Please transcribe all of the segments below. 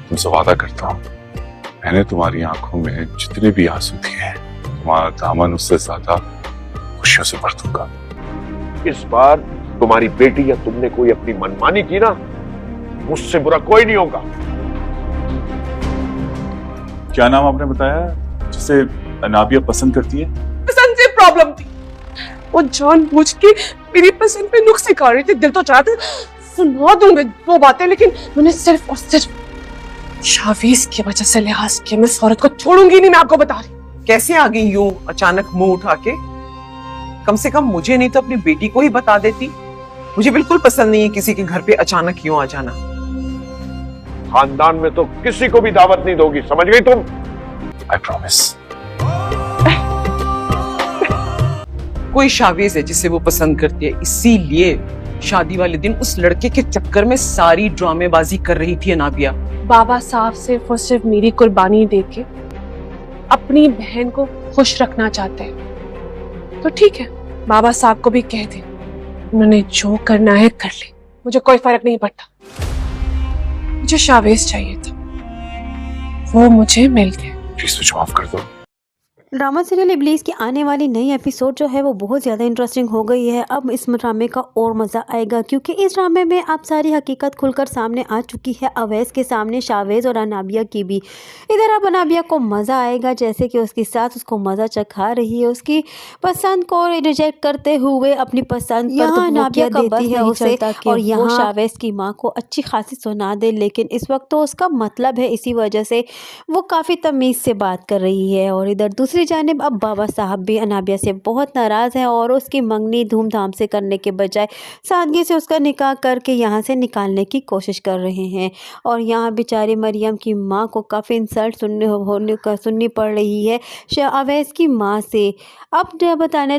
तुमसे वादा करता हूँ, मैंने तुम्हारी आंखों में जितने भी आंसू दिए हैं, तुम्हारा दामन उससे ज्यादा खुशियों से भर दूंगा। इस बार तुम्हारी बेटी या तुमने कोई अपनी मनमानी की ना, मुझसे बुरा कोई नहीं होगा। क्या नाम आपने बताया जिसे अनाबिया पसंद करती है? पसंद से प्रॉब्लम थी, वो जानबूझ के मेरी पसंद पे नुक्स निकाल रही थी। दिल तो चाहता सुना दूंगे वो बातें, लेकिन मैंने सिर्फ और सिर्फ शावीज की वजह से लिहाज किया। मैं इस औरत को छोड़ूंगी नहीं, मैं आपको बता रही। कैसे आ गई यूं अचानक मुंह उठा के? कम से कम मुझे नहीं तो अपनी बेटी को ही बता देती। मुझे बिल्कुल पसंद नहीं है किसी के घर पे अचानक यूं आ जाना। खानदान में तो किसी को भी दावत नहीं दोगी, समझ गई तुम? I promise. कोई शावेज है जिसे वो पसंद करती है, इसीलिए शादी वाले दिन उस लड़के के चक्कर में सारी ड्रामेबाजी कर रही थी अनाबिया। बाबा साहब सिर्फ और सिर्फ मेरी कुर्बानी देके अपनी बहन को खुश रखना चाहते हैं, तो ठीक है, बाबा साहब को भी कह दे, उन्होंने जो करना है कर ले, मुझे कोई फर्क नहीं पड़ता। मुझे शावेज चाहिए था, वो मुझे मिल गया। प्लीज मुझे माफ कर दो। ड्रामा सीरियल इब्लीस की आने वाली नई एपिसोड जो है वो बहुत ज़्यादा इंटरेस्टिंग हो गई है। अब इस ड्रामे का और मज़ा आएगा, क्योंकि इस ड्रामे में अब सारी हकीकत खुलकर सामने आ चुकी है। अवैस के सामने शावेज और अनाबिया की भी। इधर अब अनाबिया को मज़ा आएगा, जैसे कि उसकी साथ उसको मज़ा चखा रही है, उसकी पसंद को रिजेक्ट करते हुए अपनी पसंद पर अनाबिया देती है उसे, और यहाँ शावेज की माँ को अच्छी खासी सुना दे। लेकिन इस वक्त तो उसका मतलब है, इसी वजह से वो काफ़ी तमीज़ से बात कर रही है। और इधर दूसरी जानिब अब बाबा साहब भी अनाबिया से बहुत नाराज़ हैं और उसकी मंगनी धूमधाम से करने के बजाय सादगी से उसका निकाह करके यहाँ से निकालने की कोशिश कर रहे हैं। और यहाँ बेचारी मरियम की माँ को काफ़ी इंसल्ट सुननी पड़ रही है अवैस की माँ से। अब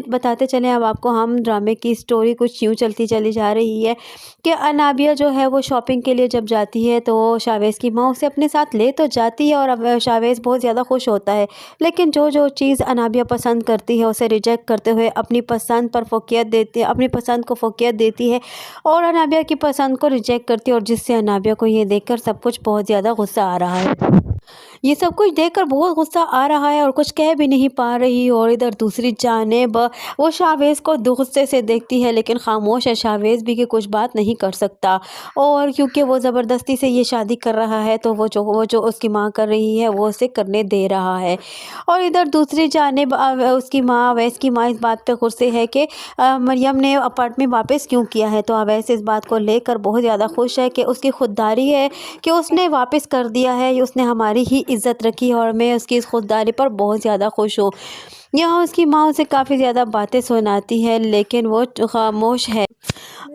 बताते चले अब आपको हम ड्रामे की स्टोरी कुछ यूँ चलती चली जा रही है कि अनाबिया जो है वो शॉपिंग के लिए जब जाती है तो शावेज़ की माँ उसे अपने साथ ले तो जाती है, और अब शावेज़ बहुत ज़्यादा खुश होता है। लेकिन जो चीज़ अनाबिया पसंद करती है उसे रिजेक्ट करते हुए अपनी पसंद पर फोकियत देती है, अपनी पसंद को फोकियत देती है और अनाबिया की पसंद को रिजेक्ट करती है। और जिससे अनाबिया को ये देखकर सब कुछ बहुत ज़्यादा गुस्सा आ रहा है। ये सब कुछ देखकर बहुत गुस्सा आ रहा है और कुछ कह भी नहीं पा रही। और इधर दूसरी जानिब वो शावेज़ को गुस्से से देखती है, लेकिन खामोश है शावेज़ भी कि कुछ बात नहीं कर सकता। और क्योंकि वो ज़बरदस्ती से ये शादी कर रहा है तो वो जो उसकी माँ कर रही है वो उसे करने दे रहा है। और इधर दूसरी जानिब उसकी माँ अवैस की माँ इस बात पे गुस्से है कि मरियम ने अपार्टमेंट वापस क्यों किया है। तो अवैस इस बात को लेकर बहुत ज़्यादा खुश है कि उसकी खुददारी है कि उसने वापस कर दिया है, उसने हमारी ही इज़्ज़त रखी, और मैं उसकी इस खुददारी पर बहुत ज़्यादा खुश हूँ। यहाँ उसकी माँ उसे काफ़ी ज़्यादा बातें सुनाती है, लेकिन वो खामोश है।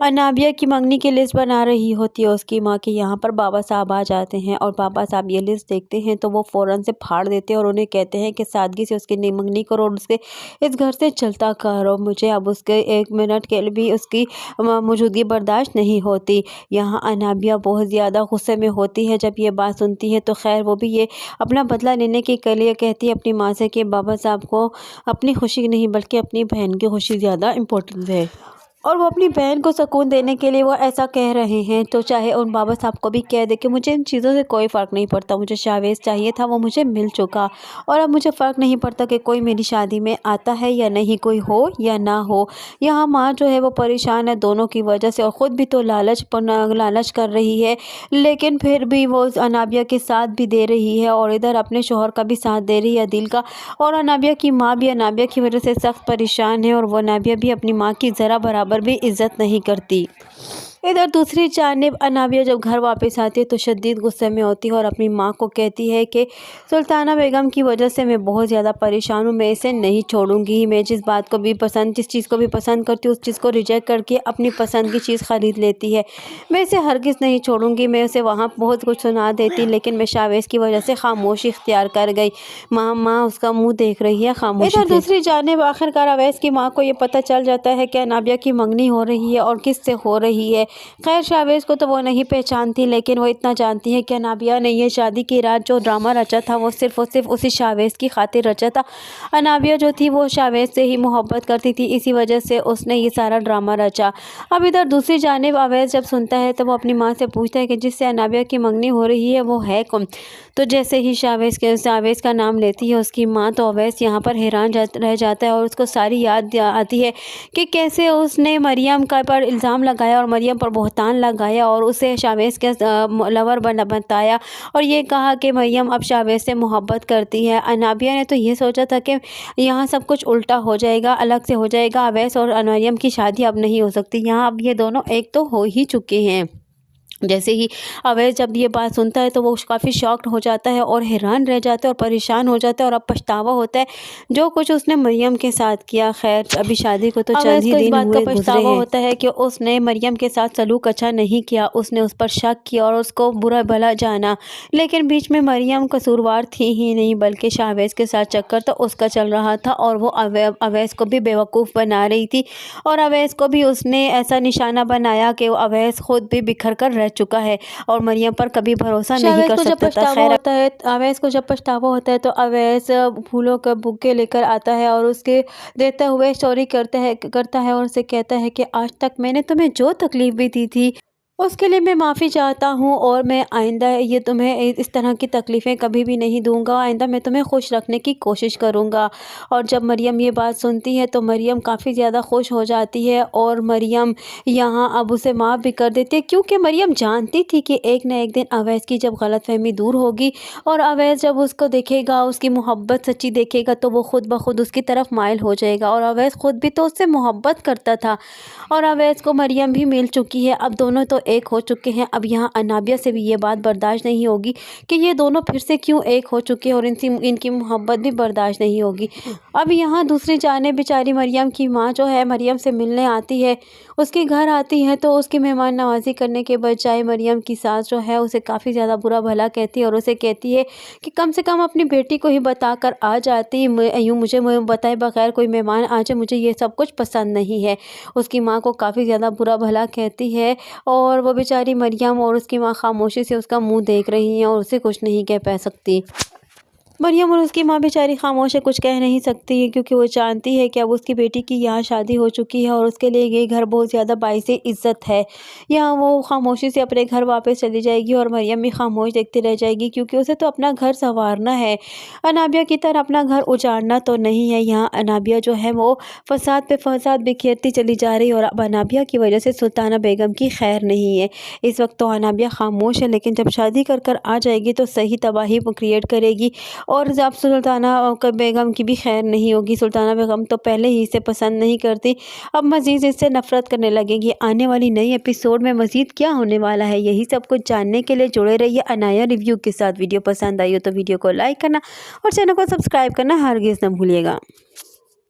अनाबिया की मंगनी की लिस्ट बना रही होती है उसकी माँ की। यहाँ पर बाबा साहब आ जाते हैं और बाबा साहब ये लिस्ट देखते हैं तो वो फ़ौरन से फाड़ देते हैं और उन्हें कहते हैं कि सादगी से उसकी मंगनी करो और उसके इस घर से चलता करो, मुझे अब उसके 1 मिनट के लिए भी उसकी मौजूदगी बर्दाश्त नहीं होती। यहाँ अनाबिया बहुत ज़्यादा गुस्से में होती है जब ये बात सुनती है। तो खैर वो भी ये अपना बदला लेने के लिए कहती है अपनी माँ से कि बाबा साहब को अपनी खुशी नहीं बल्कि अपनी बहन की खुशी ज़्यादा इम्पोर्टेंट है, और वो अपनी बहन को सुकून देने के लिए वो ऐसा कह रहे हैं। तो चाहे उन बाबा साहब को भी कह दे कि मुझे इन चीज़ों से कोई फ़र्क नहीं पड़ता, मुझे शावेज़ चाहिए था, वो मुझे मिल चुका, और अब मुझे फ़र्क नहीं पड़ता कि कोई मेरी शादी में आता है या नहीं, कोई हो या ना हो। यहाँ माँ जो है वो परेशान है दोनों की वजह से, और ख़ुद भी तो लालच कर रही है, लेकिन फिर भी वो अनाबिया के साथ भी दे रही है और इधर अपने शोहर का भी साथ दे रही है, दिल का। और अनाबिया की माँ भी अनाबिया की वजह से सख्त परेशान है, और वो अनाबिया भी अपनी माँ की ज़रा बराबर भी इज्जत नहीं करती। इधर दूसरी जानिब अनाबिया जब घर वापस आती है तो शदीद गुस्से में होती है और अपनी माँ को कहती है कि सुल्ताना बेगम की वजह से मैं बहुत ज़्यादा परेशान हूँ, मैं इसे नहीं छोड़ूंगी। मैं जिस चीज़ को भी पसंद करती हूँ उस चीज़ को रिजेक्ट करके अपनी पसंद की चीज़ ख़रीद लेती है, मैं इसे हरगिज़ नहीं छोड़ूंगी। मैं उसे वहाँ बहुत कुछ सुना देती, लेकिन मैं शावेज़ की वजह से खामोशी इख्तियार कर गई। माँ उसका मुँह देख रही है खामोशी। इधर दूसरी जानिब आखिरकार अवैस की माँ को ये पता चल जाता है कि अनाबिया की मंगनी हो रही है और किससे हो रही है। खैर शावेज़ को तो वो नहीं पहचानती, लेकिन वो इतना जानती है कि अनाबिया ने ये शादी की रात जो ड्रामा रचा था वो सिर्फ़ और सिर्फ उसी शावेज़ की खातिर रचा था। अनाबिया जो थी वो शावेज़ से ही मोहब्बत करती थी, इसी वजह से उसने ये सारा ड्रामा रचा। अब इधर दूसरी जानिब अवैस जब सुनता है तो वो अपनी माँ से पूछता है कि जिससे अनाबिया की मंगनी हो रही है वो है कौन। तो जैसे ही शावेज़ का नाम लेती है उसकी माँ, तो अवैस यहाँ पर हैरान रह जाता है और उसको सारी याद आती है कि कैसे उसने मरियम का पर इल्ज़ाम लगाया और मरियम पर बहतान लगाया और उसे शावेज़ के लवर बताया और ये कहा कि मरियम अब शावेज़ से मोहब्बत करती है। अनाबिया ने तो ये सोचा था कि यहाँ सब कुछ उल्टा हो जाएगा, अलग से हो जाएगा, अवैस और मरियम की शादी अब नहीं हो सकती। यहाँ अब ये दोनों एक तो हो ही चुके हैं। जैसे ही अवैस जब ये बात सुनता है तो वो काफ़ी शॉक्ड हो जाता है और हैरान रह जाता है और परेशान हो जाता है और अब पछतावा होता है जो कुछ उसने मरियम के साथ किया। खैर अभी शादी को तो चंद ही दिन हुए पछतावा होता है कि उसने मरियम के साथ सलूक अच्छा नहीं किया, उसने उस पर शक किया और उसको बुरा भला जाना, लेकिन बीच में मरियम कसूरवार थी ही नहीं बल्कि शावेज़ के साथ चक्कर तो उसका चल रहा था और वो अवैस को भी बेवकूफ़ बना रही थी और अवैस को भी उसने ऐसा निशाना बनाया कि अवैस खुद भी बिखर कर रह चुका है और मरियम पर कभी भरोसा नहीं कर सकता था। खैर होता है अवैस को जब पछतावा होता है तो अवैस फूलों का बुके लेकर आता है और उसके देते हुए सॉरी करता है और उसे कहता है कि आज तक मैंने तुम्हें जो तकलीफ भी दी थी उसके लिए मैं माफ़ी चाहता हूँ और मैं आइंदा ये तुम्हें इस तरह की तकलीफ़ें कभी भी नहीं दूंगा, आइंदा मैं तुम्हें खुश रखने की कोशिश करूँगा। और जब मरियम ये बात सुनती है तो मरियम काफ़ी ज़्यादा खुश हो जाती है और मरियम यहाँ अब उसे माफ़ भी कर देती है क्योंकि मरियम जानती थी कि एक न एक दिन अवैस की जब गलतफहमी दूर होगी और अवैस जब उसको देखेगा, उसकी मोहब्बत सच्ची देखेगा तो वो खुद ब खुद उसकी तरफ माइल हो जाएगा और अवैस खुद भी तो उससे मोहब्बत करता था और अवैस को मरियम भी मिल चुकी है। अब दोनों तो एक हो चुके हैं। अब यहाँ अनाबिया से भी ये बात बर्दाश्त नहीं होगी कि ये दोनों फिर से क्यों एक हो चुके हैं और इनकी मोहब्बत भी बर्दाश्त नहीं होगी। अब यहाँ दूसरी जानिब बेचारी मरियम की माँ जो है मरियम से मिलने आती है, उसके घर आती है तो उसकी मेहमान नवाजी करने के बजाय मरियम की सास जो है उसे काफ़ी ज़्यादा बुरा भला कहती है और उसे कहती है कि कम से कम अपनी बेटी को ही बता कर आ जाती, यूँ मुझे बताए बगैर कोई मेहमान आ जाए, मुझे ये सब कुछ पसंद नहीं है। उसकी माँ को काफ़ी ज़्यादा बुरा भला कहती है और वो बेचारी मरियम और उसकी माँ खामोशी से उसका मुंह देख रही हैं और उसे कुछ नहीं कह पा सकती। मरियम और उसकी माँ बेचारी खामोश है, कुछ कह नहीं सकती है क्योंकि वो जानती है कि अब उसकी बेटी की यहाँ शादी हो चुकी है और उसके लिए ये घर बहुत ज़्यादा बाइसे इज़्ज़त है। यहाँ वो खामोशी से अपने घर वापस चली जाएगी और मरियम भी खामोश देखती रह जाएगी क्योंकि उसे तो अपना घर संवारना है, अनाबिया की तरह अपना घर उजाड़ना तो नहीं है। यहाँ अनाबिया जो है वो फसाद पे फसाद बिखेरती चली जा रही है और अब अनाबिया की वजह से सुल्ताना बेगम की खैर नहीं है। इस वक्त तो अनाबिया खामोश है, लेकिन जब शादी कर आ जाएगी तो सही तबाही क्रिएट करेगी और जब सुल्ताना बेगम की भी खैर नहीं होगी। सुल्ताना बेगम तो पहले ही इसे पसंद नहीं करती, अब मज़ीद इससे नफ़रत करने लगेगी। आने वाली नई एपिसोड में मज़ीद क्या होने वाला है यही सब कुछ जानने के लिए जुड़े रहिए अनाया रिव्यू के साथ। वीडियो पसंद आई हो तो वीडियो को लाइक करना और चैनल को सब्सक्राइब करना हरगिज़ न भूलिएगा।